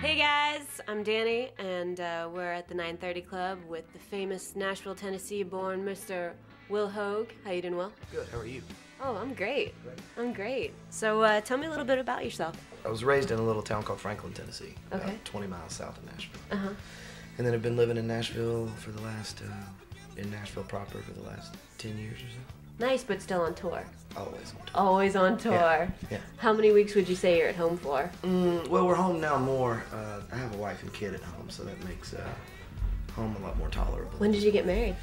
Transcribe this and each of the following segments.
Hey guys, I'm Danny, and we're at the 930 Club with the famous Nashville, Tennessee-born Mr. Will Hoge. How you doing, Will? Good, how are you? Oh, I'm great. I'm great. So tell me a little bit about yourself. I was raised in a little town called Franklin, Tennessee, Okay. about 20 miles south of Nashville. Uh-huh. And then I've been living in Nashville for the last, in Nashville proper for the last 10 years or so. Nice, but still on tour. Always on tour. Always on tour. Yeah. How many weeks would you say you're at home for? Well, we're home now more. I have a wife and kid at home, so that makes home a lot more tolerable. When did you get married?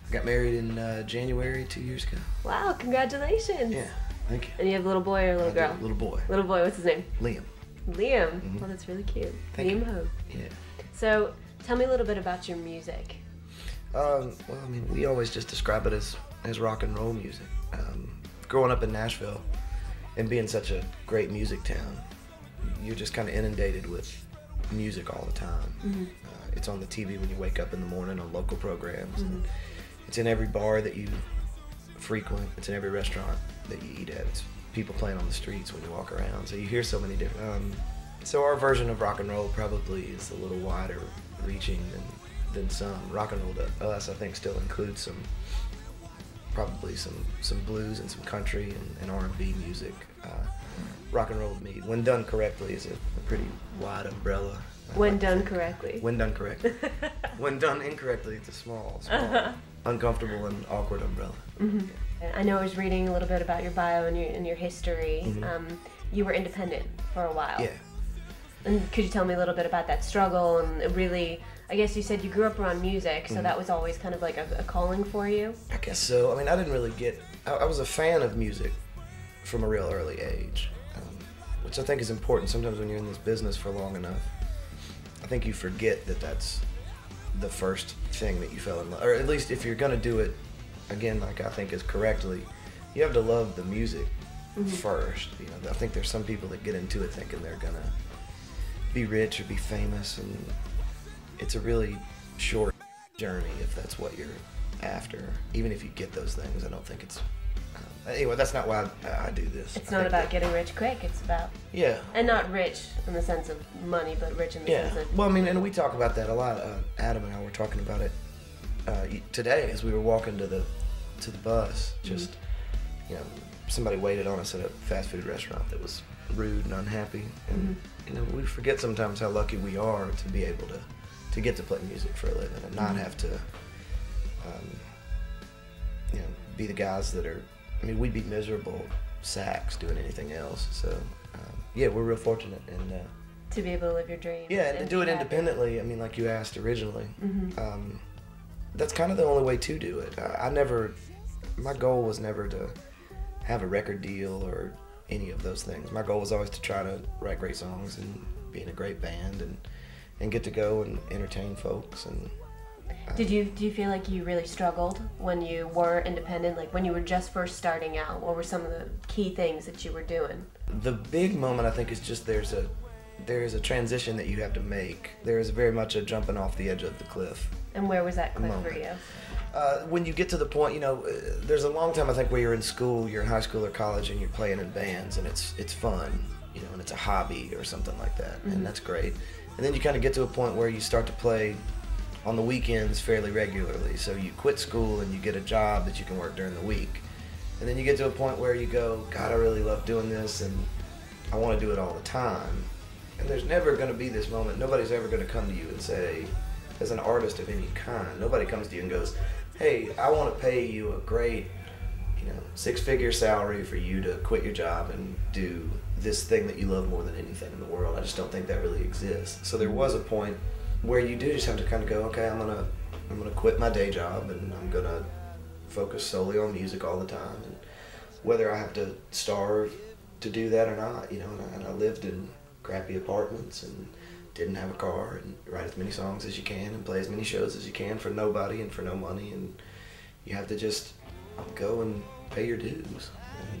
I got married in January 2 years ago. Wow, congratulations. Yeah, thank you. And you have a little boy or a little girl? Little boy. Little boy, what's his name? Liam. Liam. Mm-hmm. Well, that's really cute. Thank Liam you. Hoge. Yeah. So tell me a little bit about your music. Well, I mean, we always just describe it as rock and roll music. Growing up in Nashville and being such a great music town, you're just kind of inundated with music all the time. Mm-hmm. It's on the TV when you wake up in the morning on local programs. Mm-hmm. And it's in every bar that you frequent. It's in every restaurant that you eat at. It's people playing on the streets when you walk around. So you hear so many different. So our version of rock and roll probably is a little wider reaching than some. Rock and roll to us, I think, still includes probably some blues and some country and R&B music. Rock and roll to me, when done correctly, is a pretty wide umbrella. When done correctly. When done correctly. When done incorrectly, it's a small, uncomfortable and awkward umbrella. Mm-hmm. Yeah. I know I was reading a little bit about your bio and your history. Mm-hmm. You were independent for a while. Yeah. And could you tell me a little bit about that struggle and it really, I guess you said you grew up around music, so that was always kind of like a calling for you? I guess so. I mean, I didn't really I was a fan of music from a real early age, which I think is important. Sometimes when you're in this business for long enough, I think you forget that that's the first thing that you fell in love, or at least if you're gonna do it, again, like I think is correctly, you have to love the music first. You know, I think there's some people that get into it thinking they're gonna be rich or be famous, and it's a really short journey if that's what you're after. Even if you get those things, I don't think it's anyway, that's not why I do this. It's not about getting rich quick, it's about and not rich in the sense of money, but rich in the sense of well, I mean, and we talk about that a lot. Adam and I were talking about it today as we were walking to the bus. Just you know, somebody waited on us at a fast food restaurant that was rude and unhappy, and you know, we forget sometimes how lucky we are to be able to get to play music for a living and not have to you know, be the guys that are, I mean, we'd be miserable sacks doing anything else. So yeah, we're real fortunate and to be able to live your dreams. Yeah, and to do it independently. I mean, like you asked originally, that's kind of the only way to do it. My goal was never to have a record deal or any of those things. My goal was always to try to write great songs and be in a great band and get to go and entertain folks. And do you feel like you really struggled when you were independent, like when you were just first starting out? What were some of the key things that you were doing? The big moment, I think, is just there is a transition that you have to make. There is very much a jumping off the edge of the cliff. And where was that cliff for you? When you get to the point, you know, there's a long time, I think, where you're in school, you're in high school or college, and you're playing in bands, and it's fun, you know, and it's a hobby or something like that, and that's great. And then you kind of get to a point where you start to play on the weekends fairly regularly. So you quit school and you get a job that you can work during the week. And then you get to a point where you go, God, I really love doing this, and I want to do it all the time. And there's never going to be this moment. Nobody's ever going to come to you and say, as an artist of any kind, nobody comes to you and goes, hey, I want to pay you a great, you know, six-figure salary for you to quit your job and do this thing that you love more than anything in the world. I just don't think that really exists. So there was a point where you do just have to kind of go, okay, I'm gonna quit my day job and I'm gonna focus solely on music all the time, and whether I have to starve to do that or not, you know. And I lived in crappy apartments and didn't have a car, and write as many songs as you can and play as many shows as you can for nobody and for no money, and you have to just go and pay your dues. And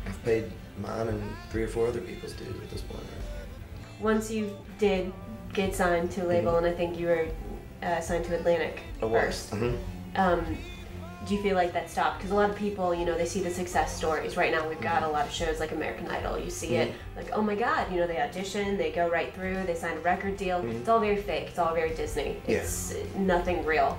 I've paid mine and 3 or 4 other people's dues at this point. Once you did get signed to a label, and I think you were signed to Atlantic first. do you feel like that stopped? Because a lot of people, you know, they see the success stories. Right now we've got a lot of shows like American Idol. You see it, like, oh my God, you know, they audition, they go right through, they sign a record deal. It's all very fake. It's all very Disney. It's nothing real.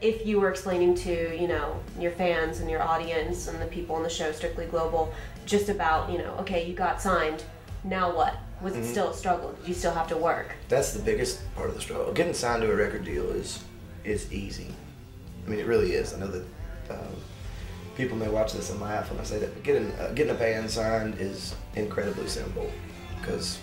If you were explaining to, you know, your fans and your audience and the people on the show Strictly Global just about, you know, okay, you got signed, now what? Was it still a struggle? Did you still have to work? That's the biggest part of the struggle. Getting signed to a record deal is easy. I mean, it really is. I know that people may watch this and laugh when I say that, but getting a band signed is incredibly simple, because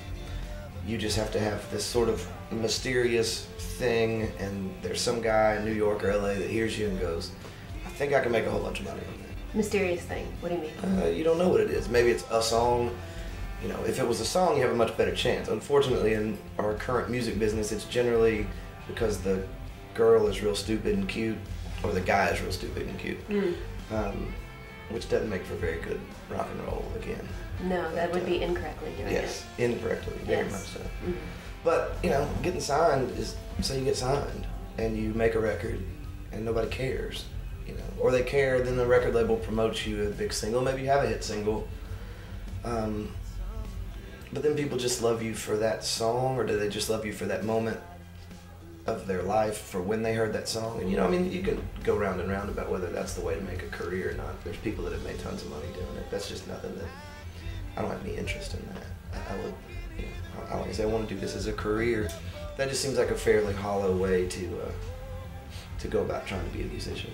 you just have to have this sort of mysterious thing, and there's some guy in New York or LA that hears you and goes, I think I can make a whole bunch of money on that. Mysterious thing? What do you mean? You don't know what it is. Maybe it's a song. You know, if it was a song, you have a much better chance. Unfortunately, in our current music business, it's generally because the girl is real stupid and cute, or the guy is real stupid and cute, which doesn't make for very good rock and roll, again. No, that would be incorrectly doing it. Yes, incorrectly, very much so. But, you know, getting signed is, say you get signed, and you make a record, and nobody cares, you know, or they care, then the record label promotes you a big single, maybe you have a hit single, but then people just love you for that song, or do they just love you for that moment of their life, for when they heard that song? And, you know, I mean, you can go round and round about whether that's the way to make a career or not. There's people that have made tons of money doing it. That's just nothing that, I don't have any interest in that. I would, you know, like I say, I want to do this as a career. That just seems like a fairly hollow way to go about trying to be a musician.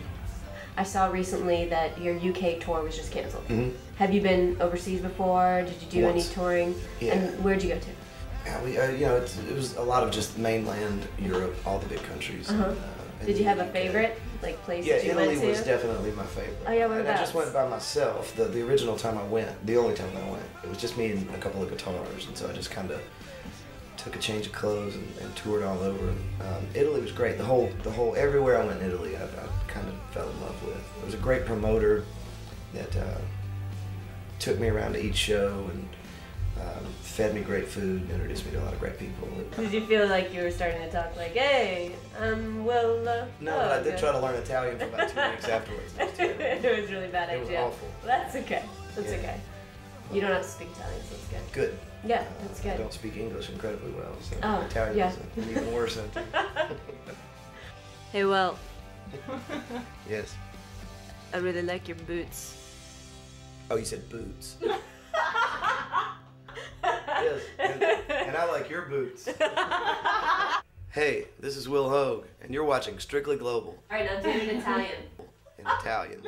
I saw recently that your UK tour was just canceled. Have you been overseas before? Did you do any touring? Yeah. And where'd you go to? Yeah, we, you know, it was a lot of just mainland Europe, all the big countries. Did you have a favorite, like, place that you Italy went to? was definitely my favorite. Oh yeah, and I just went by myself. The original time I went, the only time I went, it was just me and a couple of guitars, and so I just kind of took a change of clothes and toured all over. Italy was great. The whole everywhere I went in Italy, I kind of fell in love with. There was a great promoter that took me around to each show and fed me great food and introduced me to a lot of great people. Did you feel like you were starting to talk like, hey, Will No, but I did try to learn Italian for about 2 weeks afterwards. It was terrible. It was really bad. It was awful. That's okay. That's okay. You don't have to speak Italian, so it's good. Good. Yeah, that's good. I don't speak English incredibly well, so Italian is an even worse idea. Hey, Will. Yes. I really like your boots. Oh, you said boots. Yes, and I like your boots. Hey, this is Will Hoge, and you're watching Strictly Global. All right, now do it in Italian. In Italian.